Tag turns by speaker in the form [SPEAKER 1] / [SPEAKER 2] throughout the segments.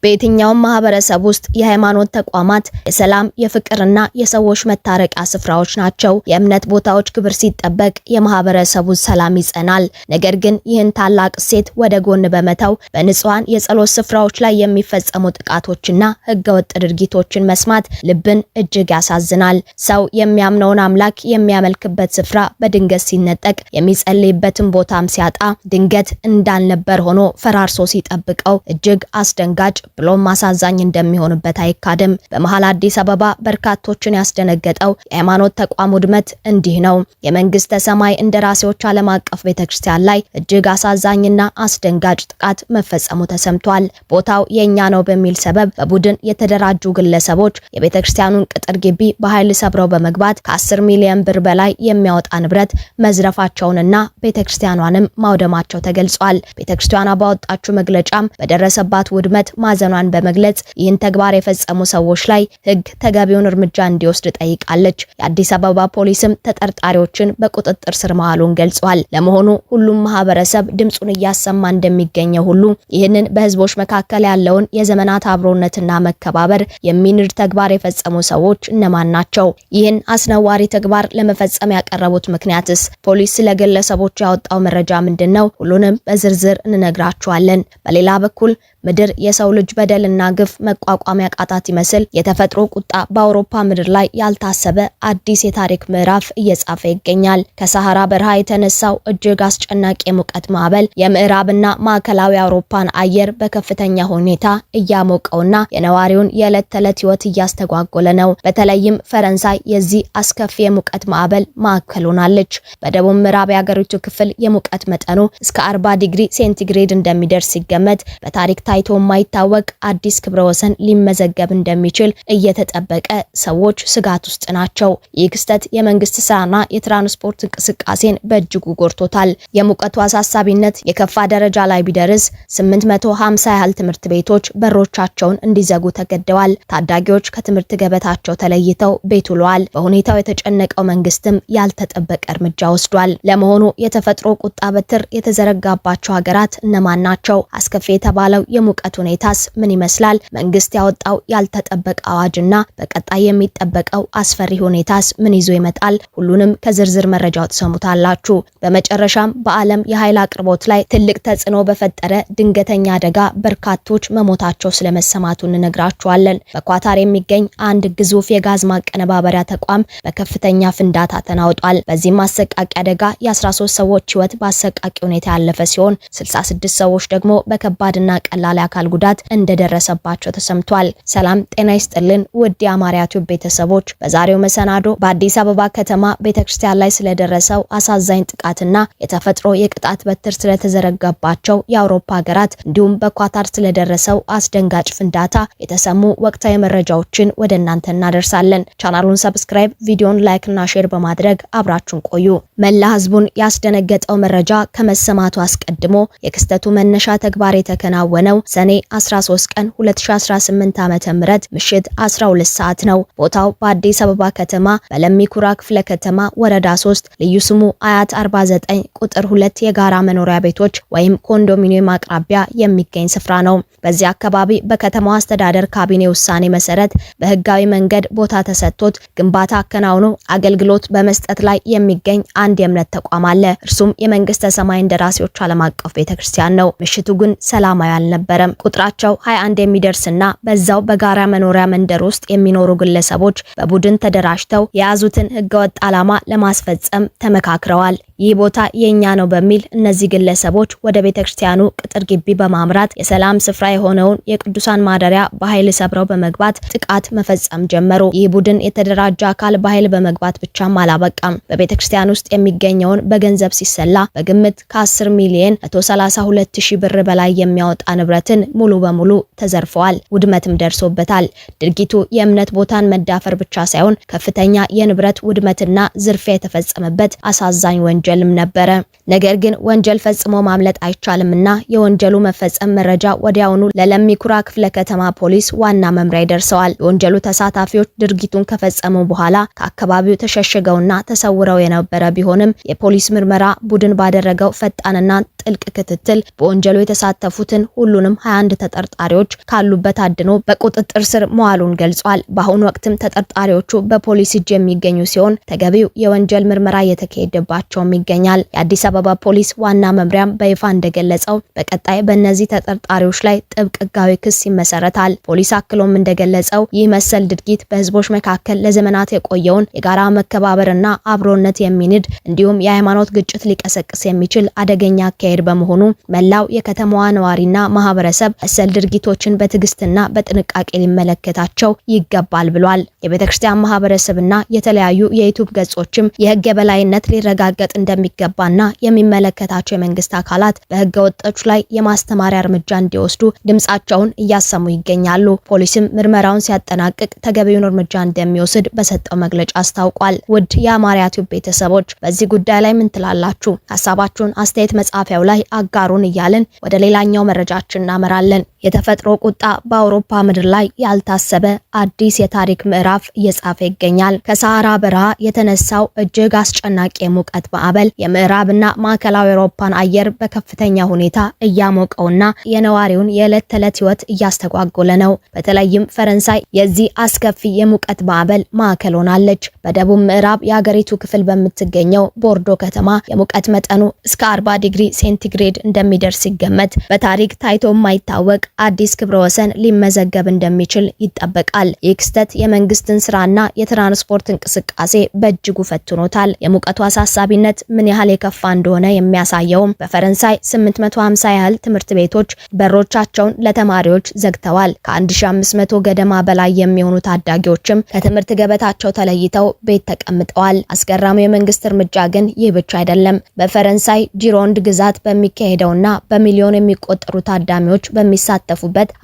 [SPEAKER 1] በየትኛውም ማህበረሰብ ውስጥ የሃይማኖት ተቋማት የሰላም የፍቅርና የሰዎች መታረቂያ ስፍራዎች ናቸው። የእምነት ቦታዎች ክብር ሲጠበቅ የማህበረሰቡ ሰላም ይጸናል። ነገር ግን ይህን ታላቅ እሴት ወደ ጎን በመተው በንጹሃን የጸሎት ስፍራዎች ላይ የሚፈጸሙ ጥቃቶችና ህገወጥ ድርጊቶችን መስማት ልብን እጅግ ያሳዝናል። ሰው የሚያምነውን አምላክ የሚያመልክበት ስፍራ በድንገት ሲነጠቅ፣ የሚጸልይበትን ቦታም ሲያጣ፣ ድንገት እንዳልነበር ሆኖ ፈራርሶ ሲጠብቀው እጅግ አስደንጋጭ ብሎም ማሳዛኝ እንደሚሆንበት አይካድም። በመሃል አዲስ አበባ በርካቶችን ያስደነገጠው የሃይማኖት ተቋም ውድመት እንዲህ ነው። የመንግስተ ሰማይ እንደራሴዎች ዓለም አቀፍ ቤተክርስቲያን ላይ እጅግ አሳዛኝና አስደንጋጭ ጥቃት መፈጸሙ ተሰምቷል። ቦታው የኛ ነው በሚል ሰበብ በቡድን የተደራጁ ግለሰቦች የቤተክርስቲያኑን ቅጥር ግቢ በኃይል ሰብረው በመግባት ከ10 ሚሊዮን ብር በላይ የሚያወጣ ንብረት መዝረፋቸውንና ቤተክርስቲያኗንም ማውደማቸው ተገልጿል። ቤተክርስቲያኗ ባወጣችው መግለጫም በደረሰባት ውድመት ማዘኗን በመግለጽ ይህን ተግባር የፈጸሙ ሰዎች ላይ ህግ ተገቢውን እርምጃ እንዲወስድ ጠይቃለች። የአዲስ አበባ ፖሊስም ተጠርጣሪዎችን በቁጥጥር ስር ማዋሉን ገልጿል። ለመሆኑ ሁሉም ማህበረሰብ ድምጹን እያሰማ እንደሚገኘው ሁሉ ይህንን በህዝቦች መካከል ያለውን የዘመናት አብሮነትና መከባበር የሚንድ ተግባር የፈጸሙ ሰዎች እነማን ናቸው? ይህን አስነዋሪ ተግባር ለመፈጸም ያቀረቡት ምክንያትስ? ፖሊስ ስለግለሰቦች ያወጣው መረጃ ምንድነው? ሁሉንም በዝርዝር እንነግራችኋለን። በሌላ በኩል ምድር የሰው ልጅ በደልና ግፍ መቋቋም ያቃታት ይመስል የተፈጥሮ ቁጣ በአውሮፓ ምድር ላይ ያልታሰበ አዲስ የታሪክ ምዕራፍ እየጻፈ ይገኛል። ከሰሃራ በረሃ የተነሳው እጅግ አስጨናቂ የሙቀት ማዕበል የምዕራብና ማዕከላዊ አውሮፓን አየር በከፍተኛ ሁኔታ እያሞቀውና የነዋሪውን የዕለት ተዕለት ህይወት እያስተጓጎለ ነው። በተለይም ፈረንሳይ የዚህ አስከፊ የሙቀት ማዕበል ማዕከል ሆናለች። በደቡብ ምዕራብ የሀገሪቱ ክፍል የሙቀት መጠኑ እስከ 40 ዲግሪ ሴንቲግሬድ እንደሚደርስ ሲገመት በታሪክ ታይቶ የማይታወቅ አዲስ ክብረ ወሰን ሊመዘገብ እንደሚችል እየተጠበቀ ሰዎች ስጋት ውስጥ ናቸው። ይህ ክስተት የመንግስት ስራና የትራንስፖርት እንቅስቃሴን በእጅጉ ጎድቶታል። የሙቀቱ አሳሳቢነት የከፋ ደረጃ ላይ ቢደርስ 850 ያህል ትምህርት ቤቶች በሮቻቸውን እንዲዘጉ ተገደዋል። ታዳጊዎች ከትምህርት ገበታቸው ተለይተው ቤት ውለዋል። በሁኔታው የተጨነቀው መንግስትም ያልተጠበቀ እርምጃ ወስዷል። ለመሆኑ የተፈጥሮ ቁጣ በትር የተዘረጋባቸው ሀገራት እነማን ናቸው? አስከፊ የተባለው የሙቀት ሁኔታስ ምን ይመስላል? መንግስት ያወጣው ያልተጠበቀ አዋጅና በቀጣይ የሚጠበቀው አስፈሪ ሁኔታስ ምን ይዞ ይመጣል? ሁሉንም ከዝርዝር መረጃው ተሰሙታላችሁ። በመጨረሻም በዓለም የኃይል አቅርቦት ላይ ትልቅ ተጽዕኖ በፈጠረ ድንገተኛ አደጋ በርካቶች መሞታቸው ስለመሰማቱ እንነግራችኋለን። በኳታር የሚገኝ አንድ ግዙፍ የጋዝ ማቀነባበሪያ ተቋም በከፍተኛ ፍንዳታ ተናውጧል። በዚህም አሰቃቂ አደጋ የ13 ሰዎች ህይወት በአሰቃቂ ሁኔታ ያለፈ ሲሆን 66 ሰዎች ደግሞ በከባድና ቀላል አካል ጉዳት እንደደረሰባቸው ተሰምቷል። ሰላም ጤና ይስጥልን ውድ የአማርያ ቲዩብ ቤተሰቦች፣ በዛሬው መሰናዶ በአዲስ አበባ ከተማ ቤተክርስቲያን ላይ ስለደረሰው አሳዛኝ ጥቃትና የተፈጥሮ የቅጣት በትር ስለተዘረጋባቸው የአውሮፓ ሀገራት እንዲሁም በኳታር ስለደረሰው አስደንጋጭ ፍንዳታ የተሰሙ ወቅታዊ መረጃዎችን ወደ እናንተ እናደርሳለን። ቻናሉን ሰብስክራይብ፣ ቪዲዮን ላይክ እና ሼር በማድረግ አብራችሁን ቆዩ። መላ ህዝቡን ያስደነገጠው መረጃ ከመሰማቱ አስቀድሞ የክስተቱ መነሻ ተግባር የተከናወነው ሰኔ 13 ቀን 2018 ዓ.ም ምሽት 12 ሰዓት ነው። ቦታው በአዲስ አበባ ከተማ በለሚ ኩራ ክፍለ ከተማ ወረዳ 3 ልዩ ስሙ አያት 49 ቁጥር 2 የጋራ መኖሪያ ቤቶች ወይም ኮንዶሚኒየም አቅራቢያ የሚገኝ ስፍራ ነው። በዚህ አካባቢ በከተማው አስተዳደር ካቢኔ ውሳኔ መሰረት በህጋዊ መንገድ ቦታ ተሰጥቶት ግንባታ አከናውኖ አገልግሎት በመስጠት ላይ የሚገኝ አንድ የእምነት ተቋም አለ። እርሱም የመንግስተ ሰማይ እንደራሴዎች ዓለም አቀፍ ቤተክርስቲያን ነው። ምሽቱ ግን ሰላማዊ አልነበረም። ቁጥራቸው 21 የሚደርስና በዛው በጋራ መኖሪያ መንደር ውስጥ የሚኖሩ ግለሰቦች በቡድን ተደራጅተው የያዙትን ህገወጥ ዓላማ ለማስፈጸም ተመካክረዋል። ይህ ቦታ የኛ ነው በሚል እነዚህ ግለሰቦች ወደ ቤተክርስቲያኑ ቅጥር ግቢ በማምራት የሰላም ስፍራ የሆነውን የቅዱሳን ማደሪያ በኃይል ሰብረው በመግባት ጥቃት መፈጸም ጀመሩ። ይህ ቡድን የተደራጀ አካል በኃይል በመግባት ብቻም አላበቃም። በቤተክርስቲያን ውስጥ የሚገኘውን በገንዘብ ሲሰላ በግምት ከ10 ሚሊዮን 132 ሺህ ብር በላይ የሚያወጣ ንብረትን ሙሉ በሙሉ ተዘርፈዋል። ውድመትም ደርሶበታል። ድርጊቱ የእምነት ቦታን መዳፈር ብቻ ሳይሆን ከፍተኛ የንብረት ውድመትና ዝርፊያ የተፈጸመበት አሳዛኝ ወንጀልም ነበረ። ነገር ግን ወንጀል ፈጽሞ ማምለጥ አይቻልምና የወንጀሉ መፈጸም መረጃ ወዲያውኑ ለለሚ ኩራ ክፍለ ከተማ ፖሊስ ዋና መምሪያ ይደርሰዋል። የወንጀሉ ተሳታፊዎች ድርጊቱን ከፈጸሙ በኋላ ከአካባቢው ተሸሽገውና ተሰውረው የነበረ ቢሆንም የፖሊስ ምርመራ ቡድን ባደረገው ፈጣንና ጥልቅ ክትትል በወንጀሉ የተሳተፉትን ሁሉንም 21 ተጠርጣሪዎች ካሉበት አድኖ በቁጥጥር ስር መዋሉን ገልጿል። በአሁኑ ወቅትም ተጠርጣሪዎቹ በፖሊስ እጅ የሚገኙ ሲሆን ተገቢው የወንጀል ምርመራ እየተካሄደባቸውም ይገኛል። የአዲስ አበባ ፖሊስ ዋና መምሪያም በይፋ እንደገለጸው በቀጣይ በእነዚህ ተጠርጣሪዎች ላይ ጥብቅ ሕጋዊ ክስ ይመሰረታል። ፖሊስ አክሎም እንደገለጸው ይህ መሰል ድርጊት በህዝቦች መካከል ለዘመናት የቆየውን የጋራ መከባበርና አብሮነት የሚንድ እንዲሁም የሃይማኖት ግጭት ሊቀሰቅስ የሚችል አደገኛ አካሄድ በመሆኑ መላው የከተማዋ ነዋሪና ማህበረሰብ መሰል ድርጊቶችን በትዕግስትና በጥንቃቄ ሊመለከታቸው ይገባል ብሏል። የቤተክርስቲያን ማህበረሰብና የተለያዩ የዩቲዩብ ገጾችም የህግ የበላይነት ሊረጋገጥ እንደሚገባና የሚመለከታቸው የመንግስት አካላት በህገ ወጦች ላይ የማስተማሪያ እርምጃ እንዲወስዱ ድምጻቸውን እያሰሙ ይገኛሉ። ፖሊስም ምርመራውን ሲያጠናቅቅ ተገቢውን እርምጃ እንደሚወስድ በሰጠው መግለጫ አስታውቋል። ውድ የአማርያ ቲዩብ ቤተሰቦች በዚህ ጉዳይ ላይ ምን ትላላችሁ? ሐሳባችሁን አስተያየት መጻፊያው ላይ አጋሩን እያልን ወደ ሌላኛው መረጃችን እናመራለን። የተፈጥሮ ቁጣ በአውሮፓ ምድር ላይ ያልታሰበ አዲስ የታሪክ ምዕራፍ እየጻፈ ይገኛል። ከሰሃራ በረሃ የተነሳው እጅግ አስጨናቂ የሙቀት ማዕበል የምዕራብና ማዕከላዊ አውሮፓን አየር በከፍተኛ ሁኔታ እያሞቀውና የነዋሪውን የዕለት ተዕለት ህይወት እያስተጓጎለ ነው። በተለይም ፈረንሳይ የዚህ አስከፊ የሙቀት ማዕበል ማዕከል ሆናለች። በደቡብ ምዕራብ የሀገሪቱ ክፍል በምትገኘው ቦርዶ ከተማ የሙቀት መጠኑ እስከ 40 ዲግሪ ሴንቲግሬድ እንደሚደርስ ሲገመት በታሪክ ታይቶ የማይታወቅ አዲስ ክብረ ወሰን ሊመዘገብ እንደሚችል ይጠበቃል። ይህ ክስተት የመንግስትን ስራና የትራንስፖርት እንቅስቃሴ በእጅጉ ፈትኖታል። የሙቀቱ አሳሳቢነት ምን ያህል የከፋ እንደሆነ የሚያሳየውም በፈረንሳይ 850 ያህል ትምህርት ቤቶች በሮቻቸውን ለተማሪዎች ዘግተዋል። ከ1500 ገደማ በላይ የሚሆኑ ታዳጊዎችም ከትምህርት ገበታቸው ተለይተው ቤት ተቀምጠዋል። አስገራሚው የመንግስት እርምጃ ግን ይህ ብቻ አይደለም። በፈረንሳይ ጂሮንድ ግዛት በሚካሄደውና በሚሊዮን የሚቆጠሩ ታዳሚዎች በሚሳተፉበት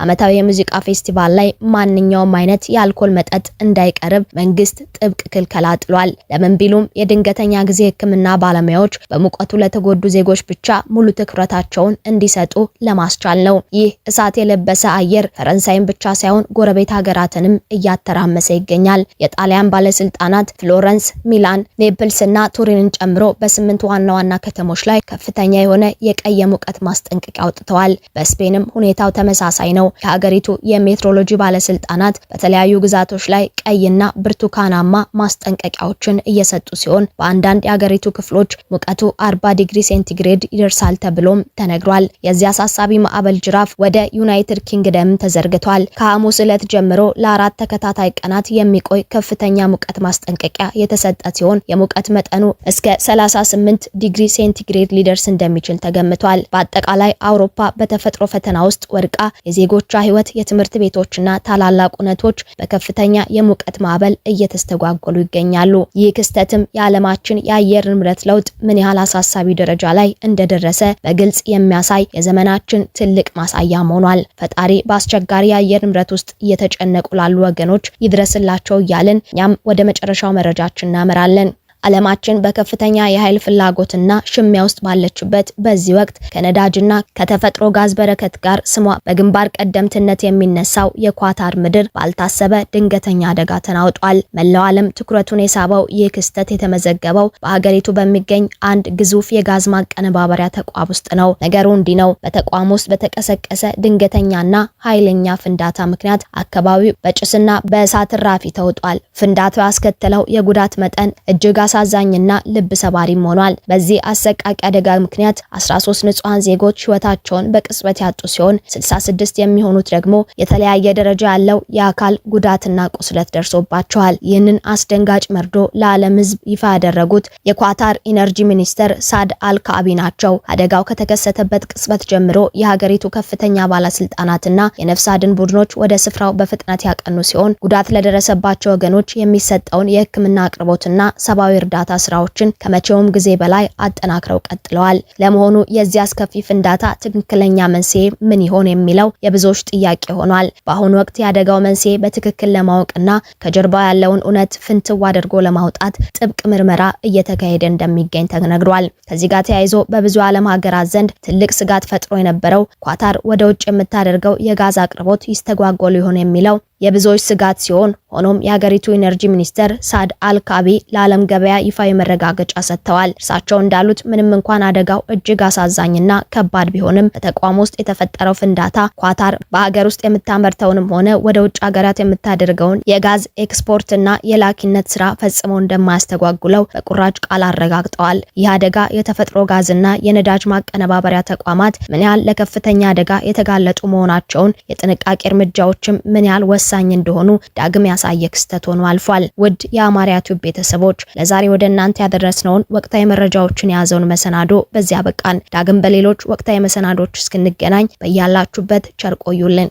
[SPEAKER 1] ዓመታዊ የሙዚቃ ፌስቲቫል ላይ ማንኛውም አይነት የአልኮል መጠጥ እንዳይቀርብ መንግስት ጥብቅ ክልከላ ጥሏል። ለምን ቢሉም የድንገተኛ ጊዜ ሕክምና ባለሙያዎች በሙቀቱ ለተጎዱ ዜጎች ብቻ ሙሉ ትኩረታቸውን እንዲሰጡ ለማስቻል ነው። ይህ እሳት የለበሰ አየር ፈረንሳይን ብቻ ሳይሆን ጎረቤት ሀገራትንም እያተራመሰ ይገኛል። የጣሊያን ባለስልጣናት ፍሎረንስ፣ ሚላን፣ ኔፕልስ እና ቱሪንን ጨምሮ በ8 ዋና ዋና ከተሞች ላይ ከፍተኛ የሆነ የቀይ ሙቀት ማስጠንቀቂያ አውጥተዋል። በስፔንም ሁኔታው ተመሳሳይ ነው። የሀገሪቱ የሜትሮሎጂ ባለስልጣናት በተለያዩ ግዛቶች ላይ ቀይና ብርቱካናማ ማስጠንቀቂያዎችን እየሰጡ ሲሆን በአንዳንድ የሀገሪቱ ክፍሎች ሙቀቱ 40 ዲግሪ ሴንቲግሬድ ይደርሳል ተብሎም ተነግሯል። የዚህ አሳሳቢ ማዕበል ጅራፍ ወደ ዩናይትድ ኪንግደም ተዘርግቷል። ከሐሙስ ዕለት ጀምሮ ለ4 ተከታታይ ቀናት የሚቆይ ከፍተኛ ሙቀት ማስጠንቀቂያ የተሰጠ ሲሆን የሙቀት መጠኑ እስከ 38 ዲግሪ ሴንቲግሬድ ሊደርስ እንደሚችል ተገምቷል። በአጠቃላይ አውሮፓ በተፈጥሮ ፈተና ውስጥ ወድቃ የዜጎቿ ህይወት፣ የትምህርት ቤቶችና ታላላቅ እውነቶች በከፍተኛ የሙቀት ማዕበል እየተስተጓጎሉ ይገኛሉ። ይህ ክስተትም የዓለማችን የአየር ንብረት ለውጥ ምን ያህል አሳሳቢ ደረጃ ላይ እንደደረሰ በግልጽ የሚያሳይ የዘመናችን ትልቅ ማሳያ ሆኗል። ፈጣሪ በአስቸጋሪ የአየር ንብረት ውስጥ እየተጨነቁ ላሉ ወገኖች ይድረስላቸው እያልን እኛም ወደ መጨረሻው መረጃችን እናመራለን። ዓለማችን በከፍተኛ የኃይል ፍላጎትና ሽሚያ ውስጥ ባለችበት በዚህ ወቅት ከነዳጅና ከተፈጥሮ ጋዝ በረከት ጋር ስሟ በግንባር ቀደምትነት የሚነሳው የኳታር ምድር ባልታሰበ ድንገተኛ አደጋ ተናውጧል። መላው ዓለም ትኩረቱን የሳበው ይህ ክስተት የተመዘገበው በሀገሪቱ በሚገኝ አንድ ግዙፍ የጋዝ ማቀነባበሪያ ተቋም ውስጥ ነው። ነገሩ እንዲህ ነው። በተቋም ውስጥ በተቀሰቀሰ ድንገተኛና ኃይለኛ ፍንዳታ ምክንያት አካባቢው በጭስና በእሳት ራፊ ተውጧል። ፍንዳታው ያስከተለው የጉዳት መጠን እጅግ አሳዛኝና ልብ ሰባሪም ሆኗል። በዚህ አሰቃቂ አደጋ ምክንያት 13 ንጹሃን ዜጎች ህይወታቸውን በቅጽበት ያጡ ሲሆን 66 የሚሆኑት ደግሞ የተለያየ ደረጃ ያለው የአካል ጉዳትና ቁስለት ደርሶባቸዋል። ይህንን አስደንጋጭ መርዶ ለዓለም ህዝብ ይፋ ያደረጉት የኳታር ኢነርጂ ሚኒስተር ሳድ አልካቢ ናቸው። አደጋው ከተከሰተበት ቅጽበት ጀምሮ የሀገሪቱ ከፍተኛ ባለስልጣናትና የነፍስ አድን ቡድኖች ወደ ስፍራው በፍጥነት ያቀኑ ሲሆን ጉዳት ለደረሰባቸው ወገኖች የሚሰጠውን የህክምና አቅርቦትና ሰብአዊ እርዳታ ስራዎችን ከመቼውም ጊዜ በላይ አጠናክረው ቀጥለዋል። ለመሆኑ የዚህ አስከፊ ፍንዳታ ትክክለኛ መንስኤ ምን ይሆን የሚለው የብዙዎች ጥያቄ ሆኗል። በአሁኑ ወቅት የአደጋው መንስኤ በትክክል ለማወቅና ከጀርባው ያለውን እውነት ፍንትው አድርጎ ለማውጣት ጥብቅ ምርመራ እየተካሄደ እንደሚገኝ ተነግሯል። ከዚህ ጋር ተያይዞ በብዙ ዓለም ሀገራት ዘንድ ትልቅ ስጋት ፈጥሮ የነበረው ኳታር ወደ ውጭ የምታደርገው የጋዝ አቅርቦት ይስተጓጎሉ ይሆን የሚለው የብዙዎች ስጋት ሲሆን ሆኖም የሀገሪቱ ኢነርጂ ሚኒስተር ሳድ አልካቢ ለዓለም ገበያ ይፋዊ መረጋገጫ ሰጥተዋል። እርሳቸው እንዳሉት ምንም እንኳን አደጋው እጅግ አሳዛኝና ከባድ ቢሆንም በተቋም ውስጥ የተፈጠረው ፍንዳታ ኳታር በሀገር ውስጥ የምታመርተውንም ሆነ ወደ ውጭ ሀገራት የምታደርገውን የጋዝ ኤክስፖርትና የላኪነት ስራ ፈጽሞ እንደማያስተጓጉለው በቁራጭ ቃል አረጋግጠዋል። ይህ አደጋ የተፈጥሮ ጋዝና የነዳጅ ማቀነባበሪያ ተቋማት ምን ያህል ለከፍተኛ አደጋ የተጋለጡ መሆናቸውን፣ የጥንቃቄ እርምጃዎችም ምን ያህል ወሳኝ እንደሆኑ ዳግም ያሳየ ክስተት ሆኖ አልፏል። ውድ የአማርያ ቲዩብ ቤተሰቦች ለዛሬ ወደ እናንተ ያደረስነውን ወቅታዊ መረጃዎችን የያዘውን መሰናዶ በዚያ በቃን። ዳግም በሌሎች ወቅታዊ መሰናዶች እስክንገናኝ በያላችሁበት ቸር ቆዩልን።